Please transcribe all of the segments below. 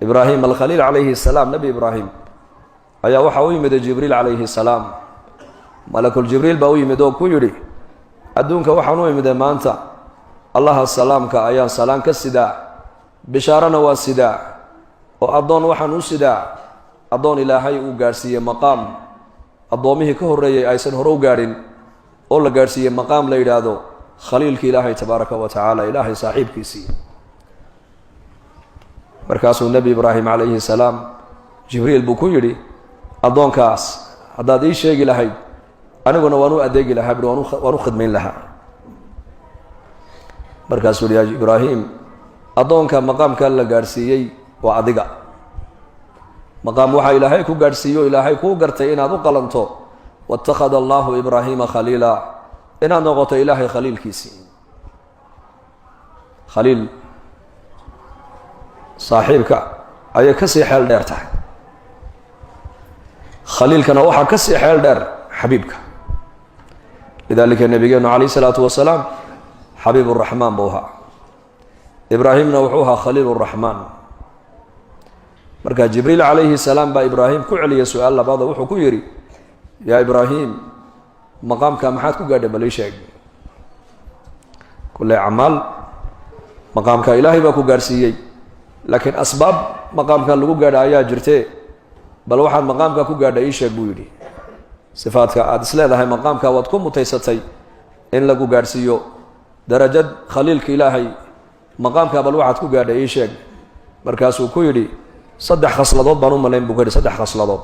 إبراهيم الخليل عليه السلام نبي إبراهيم أيا وحوي مد جبريل عليه السلام ملك الجبريل باوي مدو كيري أدونك وحنوي مد مانتا الله السلام كأيا سلام كالسداع بشارنا والسداع وأضون وحنو السداع أضون إلهي وقارسية مقام أضومه كهرية أيسن هرو قارين أولا قارسية مقام ليلادو خليل إلهي تبارك وتعالى إلهي صاحب كيسي markaasuu nebi ibraahim calayhi salaam jibriil buu ku yidhi addoonkaas haddaad ii sheegi lahayd aniguna waan u adeegi lahaa waan u khidmayn lahaa markaasuu yidhi yaa ibraahim addoonka maqaamka la gaadhsiiyey waa adiga maqaam waxaa ilaahay ku gaadhsiiyo ilaahay kuu gartay inaad u qalanto waatakhada allaahu ibraahiima khaliila inaad noqoto ilaahay khaliilkiisii khaliil saaxiibka ayay ka sii xeel dheer tahay khaliilkana waxaa ka sii xeel dheer xabiibka lidaalika nabigeenu calayhi salaatu wasalaam xabiib uraxmaan buu ahaa ibraahimna wuxuu ahaa khaliil uraxmaan marka jibriil calayhi salaam baa ibraahim ku celiyay su-aal labaada wuxuu ku yidhi yaa ibraahim maqaamka maxaad ku gaadhay bal ii sheeg kulle acmaal maqaamka ilaahay baa ku gaadhsiiyey laakiin asbaab maqaamkan lagu gaadha ayaa jirtee bal waxaad maqaamka ku gaadha ii sheeg buu yidhi sifaadka aada isleedahay maqaamka waad ku mutaysatay in lagu gaadhsiiyo darajad khaliilka ilaahay maqaamka bal waxaad ku gaadha ii sheeg markaasuu ku yidhi 3 khasladood baan u malayn buu ku yidhi 3 khasladood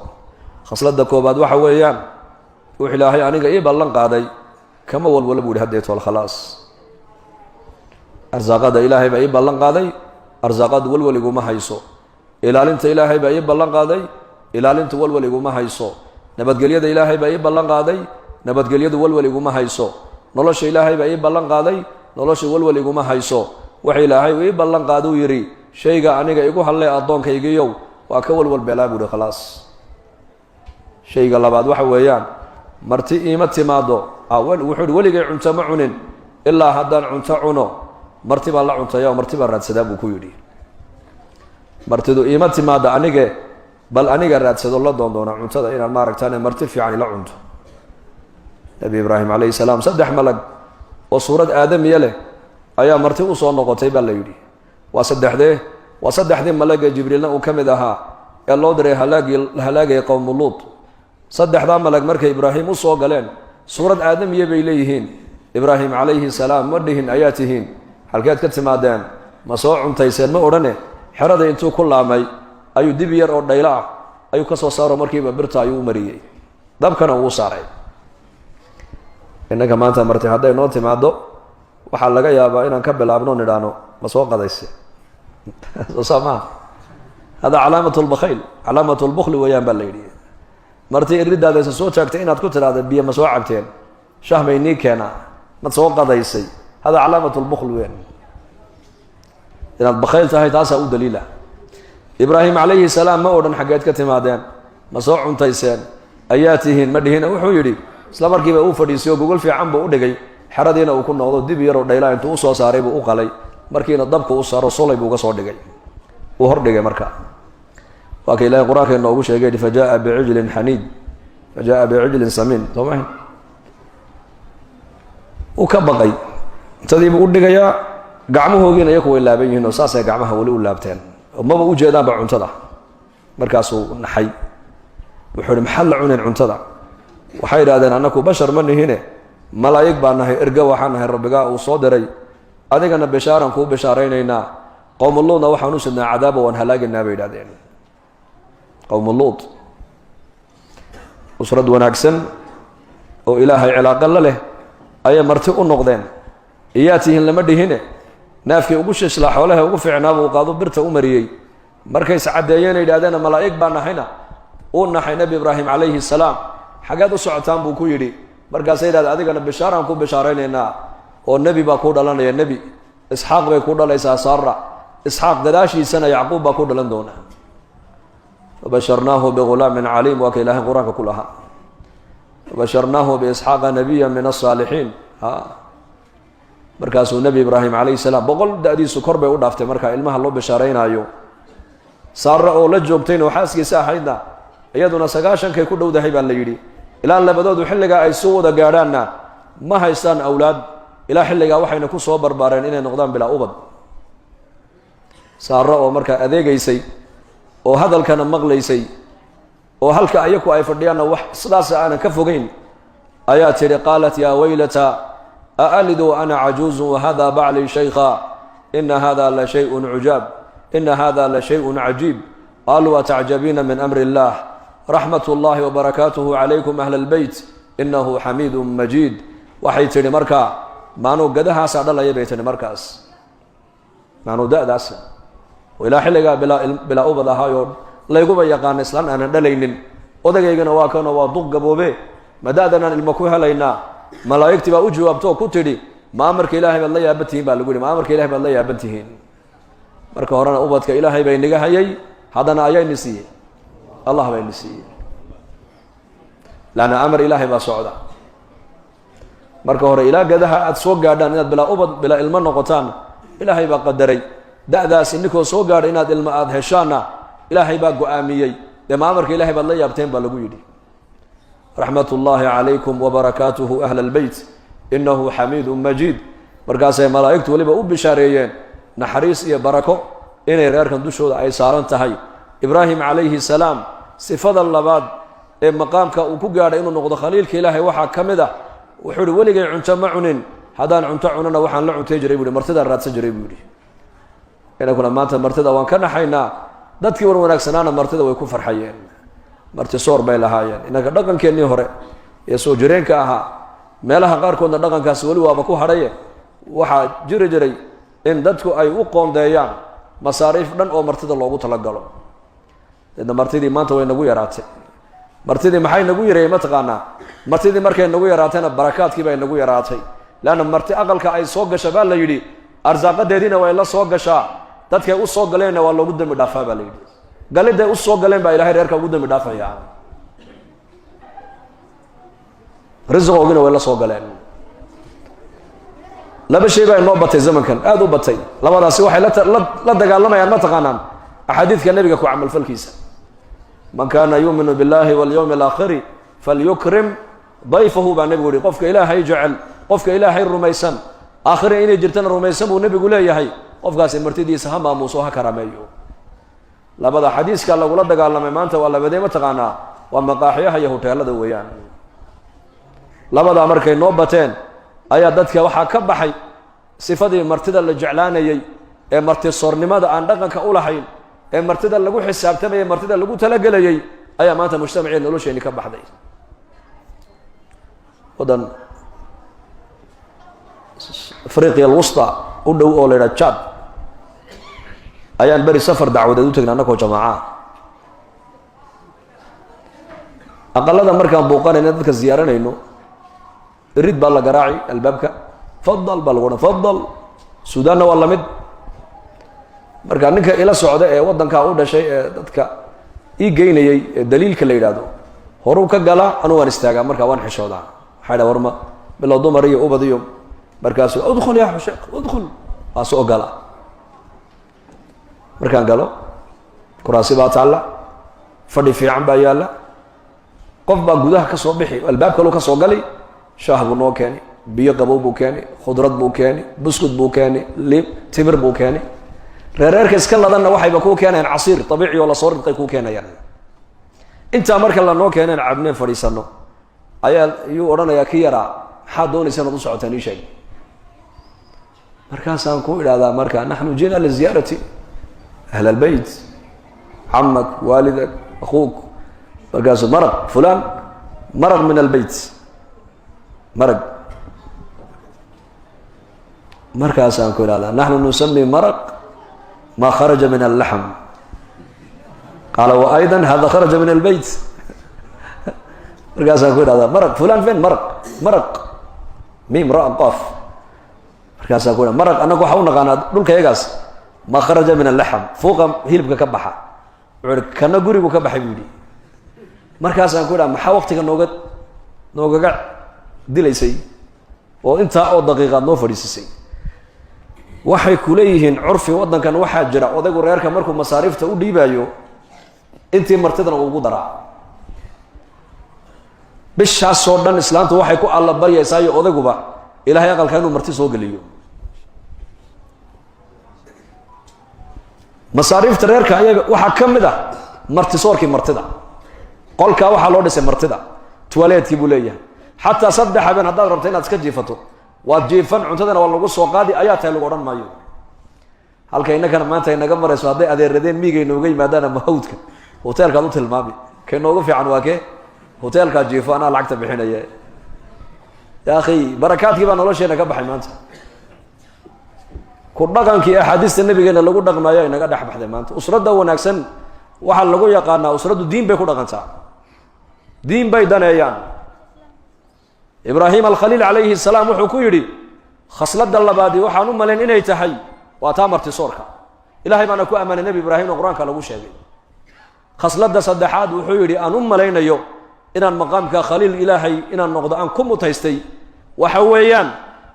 khasladda koobaad waxa weeyaan wux ilaahay aniga ii ballan qaaday kama walwala buu yidhi haddeeto alkhalaas arsaaqada ilaahay baa ii ballan qaaday arsaaqadu walwal iguma hayso ilaalinta ilaahay baa ii ballan qaaday ilaalintu walwal iguma hayso nabadgelyada ilaahay baa ii ballan qaaday nabadgelyadu walwal iguma hayso nolosha ilaahay baa ii ballan qaaday nolosha walwal iguma hayso wax ilaahay ii ballan qaaduu yidhi shayga aniga igu hadlay addoonkaygiiyow waa ka walwal beelaa buuhi khalaas shayga labaad waxa weeyaan marti iima timaado wuxuu yidhi weligay cunto ma cunin ilaa haddaan cunto cuno marti baan la cuntaya oo marti baan raadsadaa buu ku yidhi martidu iima timaada anige bal aniga raadsado la doondoona cuntada inaan maaragtaan marti fiican ila cunto nabi ibraahim calayhi salaam 3 malag oo suurad aadamiya leh ayaa marti u soo noqotay baa la yidhi waa saddexdii malaga jibriilna uu ka mid ahaa ee loo diray halaagay qowmu luut 3daa malag markay ibraahim u soo galeen suurad aadamiya bay leeyihiin ibraahim calayhi salaam ma dhihin ayaa tihiin halkeed ka timaadeen ma soo cuntayseen ma odhane xerada intuu ku laamay ayuu dib yar oo dhaylo ah ayuu ka soo saaro markiiba birta ayuu u mariyey dabkana uu saaray innaka maanta marti hadday noo timaado waxaa laga yaabaa inaan ka bilaabno nidhaano ma soo qadayse soo saamaa hada calaamatu lbakhayl calaamatu lbukhli weeyaan baa la yidhi marti iridaadaysa soo taagtay inaad ku tidhaahda biyo ma soo cabteen shahmay nii keena mad soo qadaysay هذا علامة البخل وين إن البخيل تهي تاسع ودليله إبراهيم عليه السلام ما أورن حاجات كتمادين مسوع تيسان أياتهن مدهن وحو يري سلامر كيف أوفر يسيو بقول في عم بودجي حردينا وكنا نوض دي بيرو دايلا أنتو أصلا صاري بوقلي مركينا الضبط وصار صلي بوقا صار دجي وهر دجي مركا وكي لا قراك إنه وش يجي فجاء بعجل حنيد فجاء بعجل سمين طبعا وكبقي tadii buu u dhigayaa gacmahoogiina iyaku way laaban yihiin oo saasay gacmaha wali u laabteen maba u jeedaanba cuntada markaasuu naxay wuxuu yidhi maxaa la cuneen cuntada waxay yidhahdeen annaku bashar ma nihine malaa'ig baa nahay erga waxaan nahay rabbigaa uu soo diray adigana bishaaran kuu bishaaraynaynaa qowmu luudna waxaan u sidnaa cadaaba waan halaagaynaa bay yidhahdeen qowmu luud usrad wanaagsan oo ilaahay cilaaqo la leh ayay marti u noqdeen iyaatihin lama dhihine naafkii ugu shislaa xoolaha ugu fiicnaaba uu qaado birta u mariyey markay iscadeeyeen yidhaahdeen malaa'ig baa nahayna uu naxay nabi ibraahim calayhi salaam xageed u socotaan buu ku yidhi markaasay yidhahdeen adigana bishaaraan ku bishaaraynaynaa oo nebi baa kuu dhalanaya nebi isxaaq bay ku dhalaysaa saara isxaaq gadaashiisana yacquub baa ku dhalan doona fabasharnaahu bigulaamin caliim waa ka ilaahay qur-aanka ku lahaa fabasharnaahu biisxaaqa nabiya min asaalixiin markaasuu nebi ibraahim calayhi salaam 100 da'diisu kor bay u dhaaftay markaa ilmaha loo bishaaraynaayo saara oo la joogtayna xaaskiisa ahaydna iyaduna 9kay ku dhowdahay baa la yiri ilaa labadoodu xilliga ay soo wada gaadhaanna ma haystaan awlaad ilaa xilliga waxayna ku soo barbaareen inay noqdaan bilaa ubad saara oo marka adeegaysay oo hadalkana maqlaysay oo halka ayaku ay fadhiyaan wax sidaas aan ka fogeyn ayaa tiri qaalat ya waylata aalidu ana ajuz wa hada ba'li shaykha inna hada la shay'un ujab inna hada la shay'un ajib qalu ata'jabina min amri allah rahmatullahi wa barakatuhu alaykum ahla albayt innahu hamidun majid waxay tiri marka maanu gadahaas dhalaya bay tiri markaas maanu daadaas وإلى حلقة بلا أبد هايون لا يقوم يقان إسلام أنا دلينين odagaygana waa kana waa duq gaboobe madaadana ilmaku helayna malaa'ikti baa u jawaabto ku tiri ma amarka ilaahay baa la yaabantihiin baa lagu yiri ma amarka ilaahay baa la yaabantihiin marka horena ubadka ilaahay bay naga hayay hadana ayay nisiye allah bay nisiye lana amar ilaahay baa socda marka hore ilaa gadaha aad soo gaadhaan inaad bila ubad bila ilmo noqotaan ilaahay baa qadaray da'daas inkoo soo gaadhay inaad ilmo aad heshaana ilaahay baa go'aamiyay ma amarka ilaahay baa la yaabteen baa lagu yiri rahmatullahi alaykum wa barakatuhu ahla albayt innahu hamidun majid markaasay malaa'iktu waliba u bishaareeyeen naxariis iyo barako inay reerkan dushooda ay saaran tahay ibraahim alayhi salaam sifada labaad ee maqaamka uu ku gaadhay inuu noqdo khaliilka ilaahay waxa kamida wuxuu waligay cunto ma cunin hadaan cunto cunana waxaan la cuntay jiray buu martida raadsan jiray buu ina kuna maanta martida waan ka naxaynaa dadkii war wanaagsanaana martida way ku farxayeen marti soor bay lahaayeen inaga dhaqankeennii hore ee soo jireenka ahaa meelaha qaarkoodna dhaqankaasi wali waaba ku hadhaye waxaa jiri jiray in dadku ay u qoondeeyaan masaariif dhan oo martida loogu talagalo dadna martidii maanta way nagu yaraatay martidii maxay nagu yareeyay ma taqaanaa martidii markay nagu yaraatayna barakaadkii bay nagu yaraatay laana marti aqalka ay soo gasha baa la yidhi arsaaqadeediina way la soo gashaa dadkay u soo galeen waa loogu dambi dhaafaa baa la yidhi galiday u soo galeen baa ilaahay reerka ugu dambi dhaafaya rizqoogina way la soo galeen laba shay baa inoo batay zamankan aad u batay labadaasi waxay la dagaalamayaan ma taqaanaan axaadiidka nabiga ku camal falkiisa man kaana yu'minu billahi wal yawmil aakhir falyukrim dayfahu baa nabigu yidhi qofka ilaahay jecel qofka ilaahay rumaysan aakhira inay jirtana rumaysan buu nabigu leeyahay qofkaasi martidiisa ha maamuuso ha karameeyo labada xadiiska lagula dagaalamay maanta waa labadee ma taqaanaa waa maqaaxiyaha iyo hoteelada weeyaan labada markay noo bateen ayaa dadka waxaa ka baxay sifadii martida la jeclaanayay ee marti soornimada aan dhaqanka u lahayn ee martida lagu xisaabtamayay martida lagu talagelayay ayaa maanta mujtamacii nolosheeni ka baxday wadan afriqiya alwusta u dhow oo la yidhaha Chad ayaan bari safar dacwadeed u tagnaa anagoo jamaaca aqalada markaan booqanayna dadka ziyaaranayno rid baa la garaaci albaabka fadal baa lagu odhan fadal suudaanna waa lamid marka ninka ila socda ee wadankaa u dhashay ee dadka ii geynayay ee daliilka la yidhaahdo horuu ka gala anuu waan istaagaa markaa waan xishoodaa waxaa dha warma bilow dumar iyo ubad iyo markaasuu udkhul yaa sheekh udkhul waa soo gala markaan galo kuraasi baa taalla fadhi fiican baa yaalla qof baa gudaha ka soo bixi albaab kaluu ka soo gali shaah buu noo keeni biyo qabow buu keeni khudrad buu keeni buskud buu keeni liib timir buu keeni reereerka iska ladanna waxayba kuu keenayaan casiir dabiici oo lasoo ridqay kuu keenayaan intaa marka lanoo keeneen cabneen fadhiisano ayaa iyuu odhanayaa ki yaraa maxaad doonaysa inaad u socotaan ii sheeg markaasaan ku idhahdaa marka naxnu jiina liziyaarati أهل البيت عمك والدك أخوك مرقاس مرق فلان مرق من البيت مرق مرقاس أنكو لا نحن نسمي مرق ما خرج من اللحم قال وأيضا هذا خرج من البيت مرقاس أنكو لا مرق فلان فين مرق مرق ميم راء قاف مرقاس أنكو مرق أنا كو حاولنا قانا دول كيغاس ما خرج من اللحم فوق هيلبك كبحه كنا غوريغو كبحay buudi markaas aan ku dhaam waxa waqtiga noogaga dilaysay oo inta oo daqiiqad noo fadhiisay waxay ku leeyihiin curfi waddankan waxaa jira odaygu reerka markuu masaariifta u dhiibayo intii martidana uu ugu daraa bishaasoo dhan islaamtu waxay ku alla baryaysaa iyo odayguba ilaahay aqalka inuu marti soo geliyo masaariifta reerka ayaga waxaa ka mid ah martisoorkii martida qolkaa waxaa loo dhisay martida tuwaleedkii buu leeyahay xataa 3 habeen haddaad rabto inaad iska jiifato waad jiifan cuntadana waa lagu soo qaadi ayaa tahay lagu odhan maayo halka innakana maanta inaga marayso hadday adeeradeen miigay nooga yimaadaana mahawdka hoteelkaad u tilmaami kay noogu fiican waa kee hoteelkaa jiifo anaa lacagta bixinaya yaa akhi barakaadkii baa nolosheena ka baxay maanta ku dhaqankii axaadiista nabigeena lagu dhaqmaayo inaga dhex baxday maanta usradda wanaagsan waxaa lagu yaqaanaa usraddu diin bay ku dhaqantaa diin bay daneeyaan ibraahim alkhaliil calayhi salaam wuxuu ku yidhi khasladda labaadii waxaan u malayn inay tahay waa taa martisoorka ilaahay baana ku ammaanay nebi ibraahim oo qur-aanka lagu sheegay khasladda saddexaad wuxuu yidhi aan u malaynayo inaan maqaamka khaliil ilaahay inaan noqdo aan ku mutaystay waxa weeyaan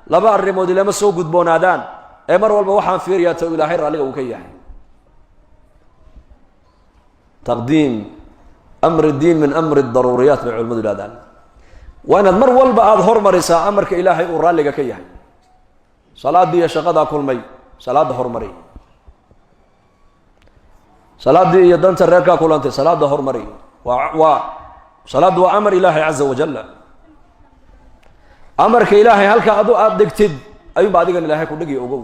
2 arrimood ilama soo gudboonaadaan ee mar walba waxaan fiiriyaa ta ilaahay raalliga uu ka yahay taqdiim amri diin min amri daruuriyaat bay culimadu yidhahdaan waa inaad mar walba aada hormarisaa amarka ilaahay uu raalliga ka yahay salaaddii iyo shaqadaa kulmay salaadda hormari salaaddii iyo danta reerkaa kulantay salaadda hormari salaaddu waa amar ilaahay caza wajalla amarka ilaahay halka adu aada dhigtid ayuunba adigan ilaahay ku dhigi ogow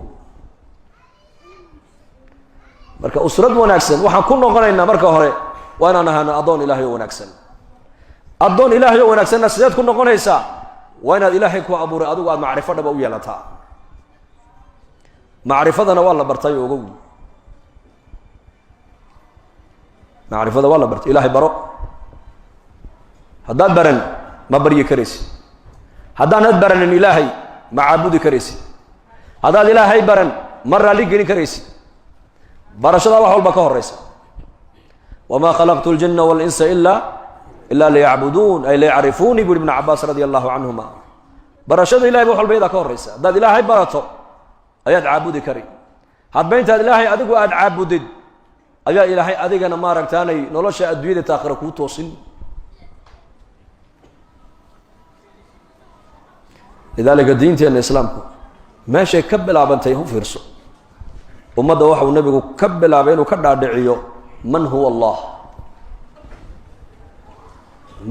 marka usrad wanaagsan waxaan ku noqonaynaa marka hore waa inaan ahaano addoon ilaahay oo wanaagsan addoon ilaahay oo wanaagsanna sideed ku noqonaysaa waa inaad ilaahay ku abuuray adigu aad macrifo dhaba u yeelataa macrifadana waa la bartay ogow macrifada waa la bartay ilaahay baro haddaad baran ma baryi karaysi haddaanad baranin ilaahay ma caabudi karaysi haddaad ilaahay baran ma raalli gelin karaysi barashadaa wax walba ka horeysa wamaa khalaqtu ljinna walinsa ilaa liyacbuduun ay liyacrifuunii buri ibnu cabaas radia allahu canhuma barashada ilahay ba wax walba yadaa ka horeysa haddaad ilaahay barato ayaad caabudi kari hadba intaad ilaahay adigu aada caabudid ayaa ilaahay adigana maaragtaanay nolosha adduunyada taakhira kuu toosin lidaalika diinteena islaamku meeshay ka bilaabantay hu fiirso ummadda waxau nebigu ka bilaabay inuu ka dhaadhiciyo man huwa allah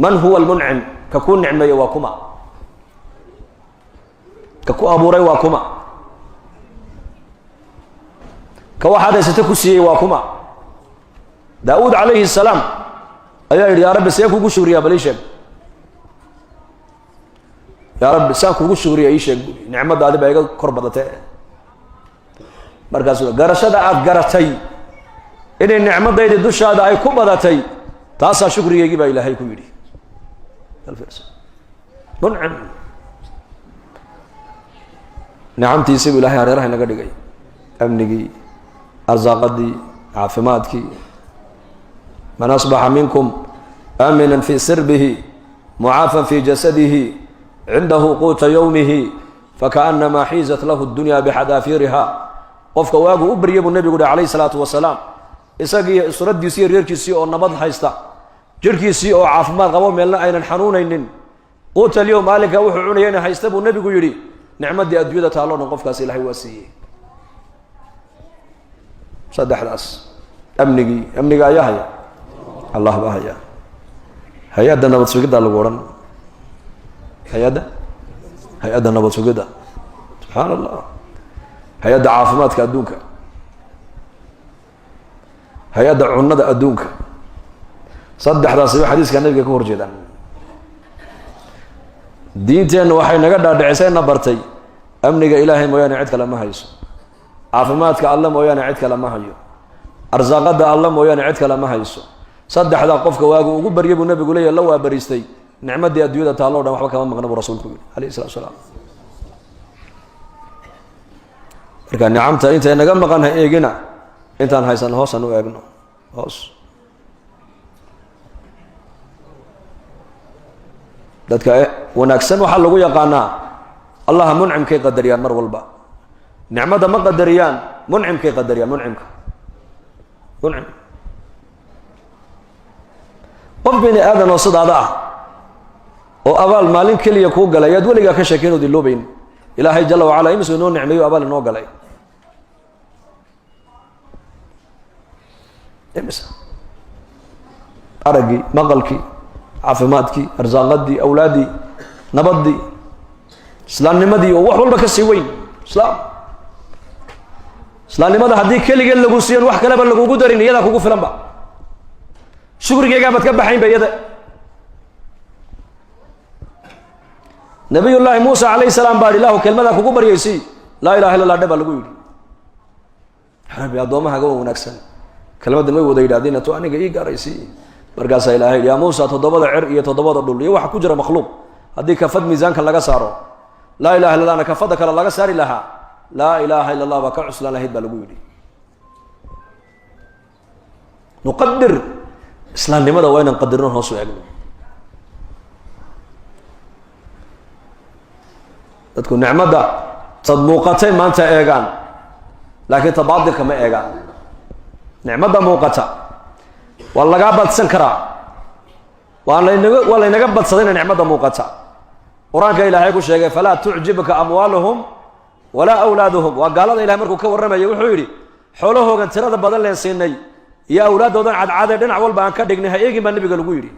man huwa almuncim ka kuu nicmeeye waa kuma ka ku abuuray waa kuma ka waxaad haysata ku siiyey waa kuma daawuud calayhi salaam ayaa yidhi yaa rabbi see kugu shugriyaa bal ii sheeg yaa rabbi saan kugu shugriya ii sheeg nicmadaadi baa iga kor badatee markaasuu garashada aada garatay inay nicmadaydi dushaada ay ku badatay taasaa shukrigeygii baa ilaahay ku yidhi muncim nicamtiisii buu ilahay hareeraha inaga dhigay amnigii arsaaqadii caafimaadkii man asbaxa minkum aaminan fii sirbihi mucaafan fii jasadihi cindahu quuta yowmihi fakaأnamaa xiizat lahu اdunya bixadaafiiriha qofka waagu u barya buu nebigu uhi calayhi salaatu wasalaam isagiiyo israddiisii iyo reerkiisii oo nabad haysta jirhkiisii oo caafimaad qabo meelna aynan xanuunaynin quuta alyowm maalinka wuxuu cunayayna haysta buu nebigu yidhi nicmaddii adduunyada taalloo dhan qofkaas ilahay waa siiyey saddexdaas amniga ayaa haya allah baa haya hay-adda nabad sugiddaa lagu odhan hay-adda nabad sugidda subxaana allah hay-adda caafimaadka adduunka hay-adda cunnada adduunka saddexdaasi ba xadiiska nabiga ka hor jeedaan diinteenna waxay naga dhaadhicisay na bartay amniga ilaahay mooyaane cid kale ma hayso caafimaadka alla mooyaane cid kale ma hayo arsaaqada alla mooyaane cid kale ma hayso saddexdaa qofka waagu ugu barya buu nabigu leeyahy la waa bariistay nicmadii adduunyada taalloo dhan waxba kama maqna buu rasuulku yidhi alayhi salatu wasalaam marka nicamta intay naga maqan ha eegina intaan haysan hoosaan u eegno hoos dadka wanaagsan waxaa lagu yaqaanaa allaha muncimkay qadariyaan mar walba نعمة ما قدريان منعم كي قدريان منعم قف بني آدم وصد هذا وأبال مالين كل يكون قال يد ولي كشكين ودي اللوبين إلهي جل وعلا يمسك نون نعمي وأبال إنه قال يمسك أرقي مقلكي عافماتكي أرزاقدي أولادي نبضي إسلام نمدي ووحول بكسي وين إسلام نمدي هدي كل يقول لقو سيان وح كلا بلقو قدرين يدا كوكو فلان با شكر كي قامت كبحين بيدا نبي الله موسى عليه السلام باري الله كلمة كوكو بريسي لا إله إلا الله دبا لقو يدي حرب يا دوما هقو ونكسن كلمة دمي ودا يدادين تو أنا جاي قاريسي مرقاس إلهي يا موسى تضبط عرق يتضبط الدول يوح كجرة مخلوق هدي كفد ميزان كان لقى سارو لا إله إلا الله أنا كفدك الله ساري لها لا إله إلا الله وكعس لا هيد بلقولي نقدر إسلام لماذا وين نقدرون هو سوء تكون نعمة دا صدموقتين ما أنت إيجان لكن تبادل كما إيجان نعمة دا موقتا والله قابل سنكرا والله نقبل صدينا نعمة دا موقتا قرآن إلهي يقول شيء فلا تعجبك أموالهم ولا أولادهم وقال الله إلهي مركو كورما يوحيري حوله كان ترى بدل لين سيني يا أولاد ودان عاد عادة أول بان كدقنها يجي من النبي قالوا يري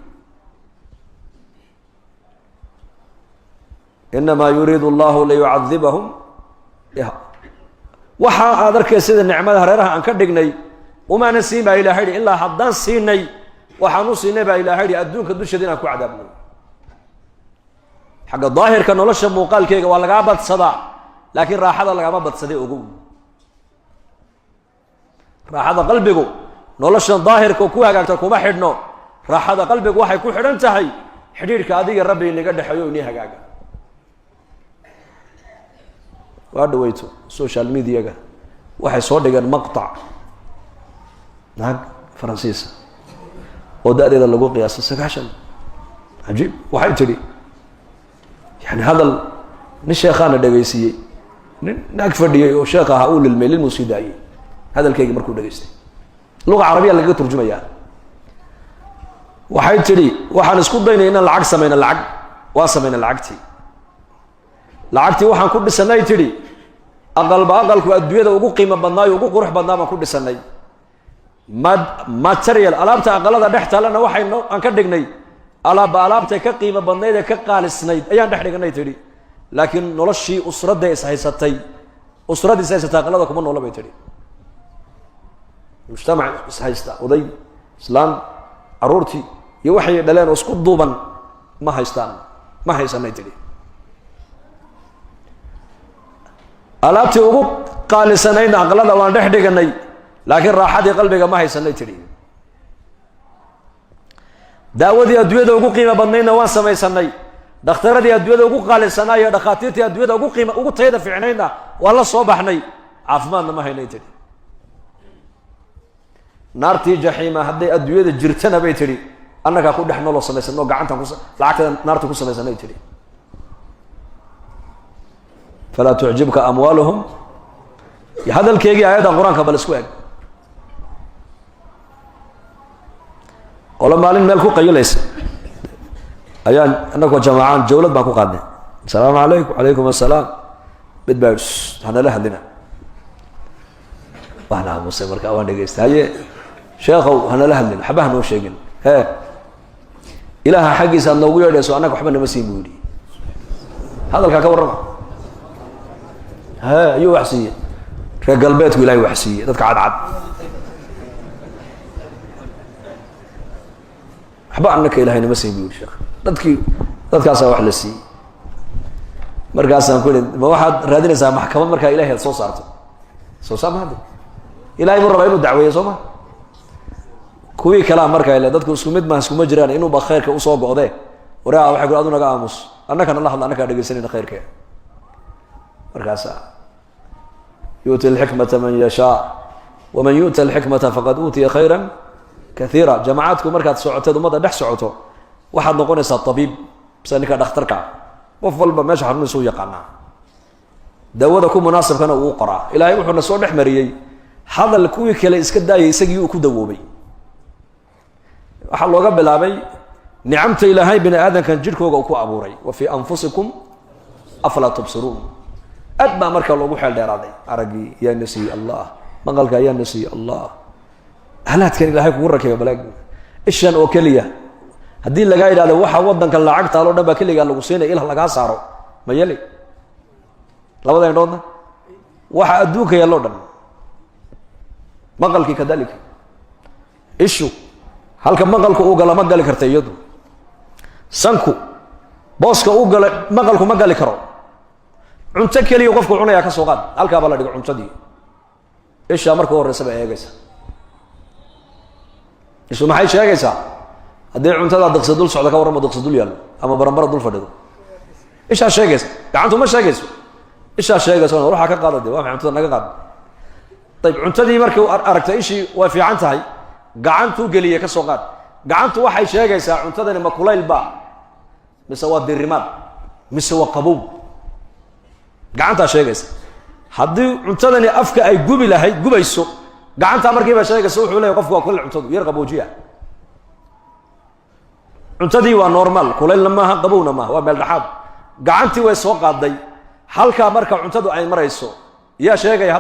إنما يريد الله ليعذبهم يا وحا أدرك سيد النعمة هريرها أن كدقني وما نسيب إلهي إلا حدان سيني وحنو سيني إلهي أدونك دوش دين أكو عذابنا حق الظاهر كان ولا شيء مقال كيك ولا قابت صدا لكن راحة الله قابت صدي أقوم راحة قلبك ولا شيء ظاهر كوكوها قالت كوما حدنا راحة قلبك واحد يكون حد انتهي حديرك هذه ربي اللي قد حيونيها قاقا وهذا ويتو سوشيال ميديا واحد صور مقطع ناق فرنسيس وده إذا لقوا قياس السكاشن عجيب واحد تري يعني هذا الشيخان الدقيسي نكفر دي وشيخها هقول الميل الموسيقى هذا الكيك مركو دقيسي لغة عربية اللي قلت ترجمة يعني waxay tiri waxaan isku daynay in lacag sameeyna lacag waa sameeyna lacagti waxaan ku dhisanay tiri aqalku adduunyada ugu qiimo badnaa ugu qurux badnaa baan ku dhisanay material alaabta aqalada dhextalana waxay aan ka dhignay alaabta ka qiimo badnayd ka qaalisnayd ayaan dhex dhignay tiri laakiin noloshii usradda is haysatay aqalada kuma noolabay tiri mujtamac is haysta oday islaan عرورتي يوحي دلين اسكو دوبان ما هيسانay tiri alaabti ugu qaalisanayna aqlada waan dhex dhiganay laakiin raaxadii qalbiga ma haysanay tiri daawadii adduunyada ugu qiimo badnayna waan samaysanay dhakhtaradii adduunyada ugu qaalisanay iyo dhaqaatiirtii adduunyada ugu qiimo ugu tayada fiicnayna waa la soo baxnay caafimaadna ma haynay tiri نارتي جحيمة هدي أدوية جرتنا بيتري أنك أقول نحن الله سمي سنو قعنتها لعكت نارتي كوسا سمي سنيتري فلا تعجبك أموالهم هذا الكيجي آيات القرآن قبل أسبوعين ولا مالين مالكو قيليس أيان أنك وجماعان جولة باكو قادنا السلام عليكم وعليكم السلام بتبارس هذا لا هدنا وأنا مسلم مركا وأنا جيست هاي شيخو هنا لا هدنا حبها نو شيئين ها إله حقي سنوي ولا سو أنا كحبنا مسيم بودي هذا الكاكا ورما ها يو وحسية كقلبات ولا وحسية ذاتك عاد حبا عنك إلهي مسيم بودي شيخ ذاتك أسا وحلسي مركز نقول ما واحد رادين إذا محكمة مركز إلهي صوص صارته صوص ما هذا إلهي مرة بينه دعوة صوما كوي كلام مركز إلهي ذاتك سكمد ما سكمد جيران إنه بخيرك وصوب قضاء وراء واحد يقول أدونا قاموس أنا كان الله أنا كان يقول سنين خيرك مركز يؤتي الحكمة من يشاء ومن يؤتى الحكمة فقد أوتي خيرا كثيرا جماعاتكم مركز سعوته وماذا دح سعوته واحد نقول الطبيب بس أنك دخترك وفضل بماشي حرمي سوية قناع daawada ku munaasabkana uu qoraa ilaahay wuxuu na soo dhex mariyay hadal kuwii kale iska daayay isagii uu ku dawoobay waxa looga bilaabay nicamta ilaahay bini aadankan jidhkooga uu ku abuuray wa fi anfusikum afala tubsiruun adba marka loogu xeel dheeraaday aragii yaa nasi allah maqalka yaa nasi allah halaadkan ilaahay kugu rakibay balaag ishan oo kaliya haddii laga yidhahdo waxa wadanka lacagta loo dhan baa kaligaa lagu siinay ilaah lagaa saaro ma yeli labada indhoodna waxa adduunka yaaloo dhan maqalkii kadalika ishu halka maqalku uu gala ma gali karta iyadu sanku booska uu gala maqalku ma gali karo cunto kaliya qofku cunaya ka soo qaad halka baa la dhigo cuntadii isha marka horeysa baa eegaysa ishu maxay sheegaysaa haddii cuntada daqsi dul socda ka warramo daqsi dul yaallo ama baranbara dul fadhido ishaa sheegaysa gacantu ma sheegayso ishaa sheegaysa waxaa ka qaada de waa maxay cuntada naga qaad ayib cuntadii markii aragtay ishii way fiican tahay gacantuu geliya ka soo qaad gacantu waxay sheegaysaa cuntadani ma kulayl baa mise waa dirimaad mise waa qabow gacantaa sheegaysa haddii cuntadani afka ay gubi lahayd gubayso gacantaa markiiba sheegaysa wuxuu leeyahay qofku waa kulay cuntadu yar qaboojiya cuntadii waa normal kulaylna maaha qabowna maaha waa meel dhaxaad gacantii way soo qaaday halkaa marka cuntadu ay marayso yaa sheegaya